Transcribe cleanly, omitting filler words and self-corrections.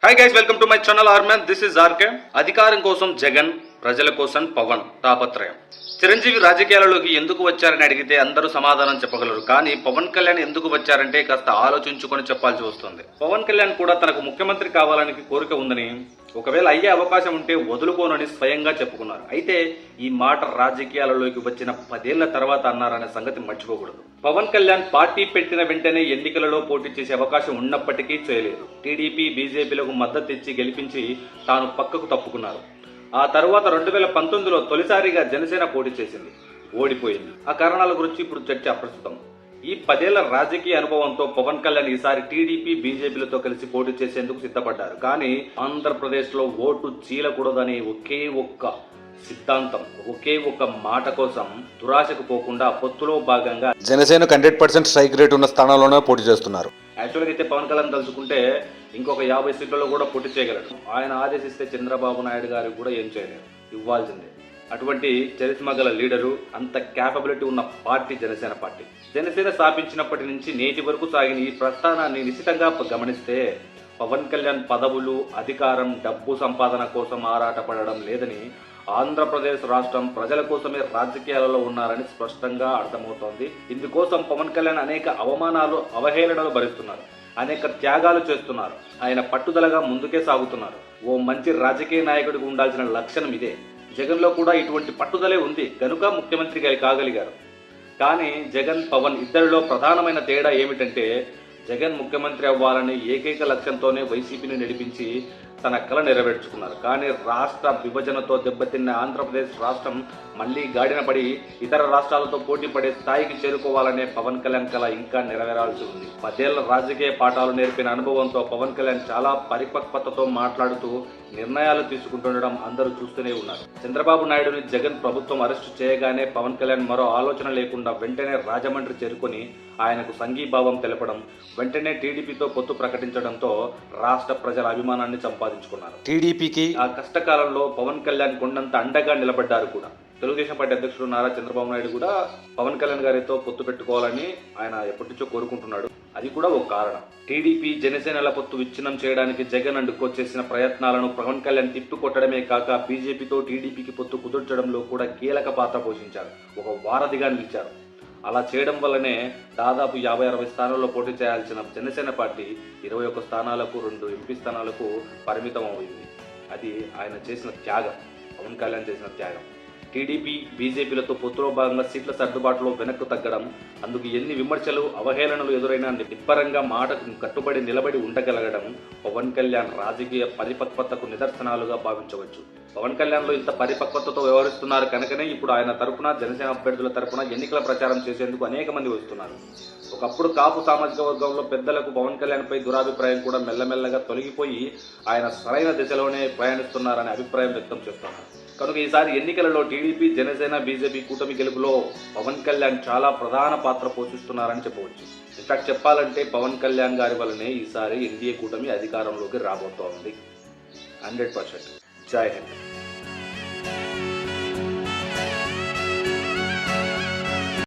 Hi guys, welcome to my channel ఆర్మన్. This is RK. అధికారం కోసం జగన్, ప్రజల కోసం పవన్ తాపత్రయం. చిరంజీవి రాజకీయాలలోకి ఎందుకు వచ్చారని అడిగితే అందరూ సమాధానం చెప్పగలరు. కానీ పవన్ కళ్యాణ్ ఎందుకు వచ్చారంటే కాస్త ఆలోచించుకొని చెప్పాల్సి వస్తుంది. పవన్ కళ్యాణ్ కూడా తనకు ముఖ్యమంత్రి కావాలని కోరిక ఉందని, ఒకవేళ అయ్యే అవకాశం ఉంటే వదులుకోనని స్వయంగా చెప్పుకున్నారు. అయితే ఈ మాట రాజకీయాలలోకి వచ్చిన 10 ఏళ్ల తర్వాత అన్నారనే సంగతి మర్చిపోకూడదు. పవన్ కళ్యాణ్ పార్టీ పెట్టిన వెంటనే ఎన్నికలలో పోటీ చేసే అవకాశం ఉన్నప్పటికీ చేయలేదు. టీడీపీ, బీజేపీలకు మద్దతు ఇచ్చి గెలిపించి తాను పక్కకు తప్పుకున్నారు. ఆ తర్వాత 2019లో తొలిసారిగా జనసేన పోటీ చేసింది, ఓడిపోయింది. ఆ కారణాల గురించి ఇప్పుడు చర్చ అప్రస్తుతం. ఈ 10 ఏళ్ల రాజకీయ అనుభవంతో పవన్ కళ్యాణ్ ఈసారి టీడీపీ, బీజేపీలతో కలిసి పోటీ చేసేందుకు సిద్ధపడ్డారు. కానీ ఆంధ్రప్రదేశ్లో ఓటు చీలకూడదని ఒకే ఒక్క సిద్ధాంతం, ఒకే ఒక్క మాట కోసం దురాశకు పోకుండా పొత్తులో భాగంగా జనసేన 100% స్ట్రైక్ రేట్ ఉన్న స్థానాల్లోనే పోటీ చేస్తున్నారు. యాక్చువల్గా అయితే పవన్ కళ్యాణ్ తలుచుకుంటే ఇంకొక 50 సీట్లలో కూడా పోటీ చేయగలడు. ఆయన ఆదేశిస్తే చంద్రబాబు నాయుడు గారికి కూడా ఏం చేయలేరు, ఇవ్వాల్సిందే. అటువంటి చరిత్మ గల లీడరు, అంత క్యాపబిలిటీ ఉన్న పార్టీ జనసేన పార్టీ. జనసేన స్థాపించినప్పటి నుంచి నేటి వరకు సాగిన ఈ ప్రస్థానాన్ని నిశితంగా గమనిస్తే పవన్ కళ్యాణ్ పదవులు, అధికారం, డబ్బు సంపాదన కోసం ఆరాటపడడం లేదని, ఆంధ్రప్రదేశ్ రాష్ట్రం ప్రజల కోసమే రాజకీయాలలో ఉన్నారని స్పష్టంగా అర్థమవుతోంది. ఇందుకోసం పవన్ కళ్యాణ్ అనేక అవమానాలు, అవహేళనలు భరిస్తున్నారు, అనేక త్యాగాలు చేస్తున్నారు. ఆయన పట్టుదలగా ముందుకే సాగుతున్నారు. ఓ మంచి రాజకీయ నాయకుడికి ఉండాల్సిన లక్షణం ఇదే. జగన్లో కూడా ఇటువంటి పట్టుదలే ఉంది కనుక ముఖ్యమంత్రి కాగలిగారు. కానీ జగన్, పవన్ ఇద్దరిలో ప్రధానమైన తేడా ఏమిటంటే, జగన్ ముఖ్యమంత్రి అవ్వాలనే ఏకైక లక్ష్యంతోనే వైసీపీని నడిపించి తన కళ నెరవేర్చుకున్నారు. కానీ రాష్ట్ర విభజనతో దెబ్బతిన్న ఆంధ్రప్రదేశ్ రాష్ట్రం మళ్లీ గాడిన పడి ఇతర రాష్ట్రాలతో పోటీ పడే స్థాయికి చేరుకోవాలనే పవన్ కళ్యాణ్ కళ ఇంకా నెరవేరాల్సి ఉంది. 10 ఏళ్ల రాజకీయ పాఠాలు నేర్పిన అనుభవంతో పవన్ కళ్యాణ్ చాలా పరిపక్వతతో మాట్లాడుతూ నిర్ణయాలు తీసుకుంటుండడం అందరూ చూస్తూనే ఉన్నారు. చంద్రబాబు నాయుడుని జగన్ ప్రభుత్వం అరెస్టు చేయగానే పవన్ కళ్యాణ్ మరో ఆలోచన లేకుండా వెంటనే రాజమండ్రి చేరుకొని ఆయనకు సంఘీభావం తెలపడం, వెంటనే టీడీపీతో పొత్తు ప్రకటించడంతో రాష్ట్ర ప్రజల అభిమానాన్ని సంపాదించుకున్నారు. టీడీపీకి ఆ కష్టకాలంలో పవన్ కళ్యాణ్ కొండంత అండగా నిలబడ్డారు కూడా. తెలుగుదేశం పార్టీ అధ్యక్షుడు నారా చంద్రబాబు నాయుడు కూడా పవన్ కళ్యాణ్ గారితో పొత్తు పెట్టుకోవాలని ఆయన ఎప్పటి నుంచో కోరుకుంటున్నాడు. అది కూడా ఒక కారణం. టీడీపీ, జనసేనల పొత్తు విచ్ఛిన్నం చేయడానికి జగన్ అండ్ కో చేసిన ప్రయత్నాలను పవన్ కళ్యాణ్ తిప్పికొట్టడమే కాక బీజేపీతో టీడీపీకి పొత్తు కుదుర్చడంలో కూడా కీలక పాత్ర పోషించారు. ఒక వారధిగా నిలిచారు. అలా చేయడం వల్లనే దాదాపు 50-60 స్థానాల్లో పోటీ చేయాల్సిన జనసేన పార్టీ 21 స్థానాలకు, 2 ఎంపీ స్థానాలకు పరిమితం అయింది. అది ఆయన చేసిన త్యాగం, పవన్ కళ్యాణ్ చేసిన త్యాగం. టీడీపీ, బీజేపీలతో పొత్తులో భాగంగా సీట్ల సర్దుబాటులో వెనక్కు తగ్గడం, అందుకు ఎన్ని విమర్శలు, అవహేళనలు ఎదురైనా నిబ్బరంగా మాటకు కట్టుబడి నిలబడి ఉండగలగడం పవన్ కళ్యాణ్ రాజకీయ పరిపక్వతకు నిదర్శనాలుగా భావించవచ్చు. పవన్ కళ్యాణ్లో ఇంత పరిపక్వతతో వ్యవహరిస్తున్నారు కనుకనే ఇప్పుడు ఆయన తరపున, జనసేన అభ్యర్థుల తరపున ఎన్నికల ప్రచారం చేసేందుకు అనేక మంది వస్తున్నారు. ఒకప్పుడు కాపు సామాజిక వర్గంలో పెద్దలకు పవన్ కళ్యాణ్పై దురాభిప్రాయం కూడా మెల్లమెల్లగా తొలగిపోయి ఆయన సరైన దిశలోనే ప్రయాణిస్తున్నారనే అభిప్రాయం వ్యక్తం చేస్తున్నారు. కనుక ఈసారి ఎన్నికలలో టీడీపీ, జనసేన, బీజేపీ కూటమి గెలుపులో పవన్ కళ్యాణ్ చాలా ప్రధాన పాత్ర పోషిస్తున్నారని చెప్పవచ్చు. ఇన్ఫాక్ట్ చెప్పాలంటే పవన్ కళ్యాణ్ గారి వల్లనే ఈసారి ఎన్డీఏ కూటమి అధికారంలోకి రాబోతోంది. 100%. జై హింద్.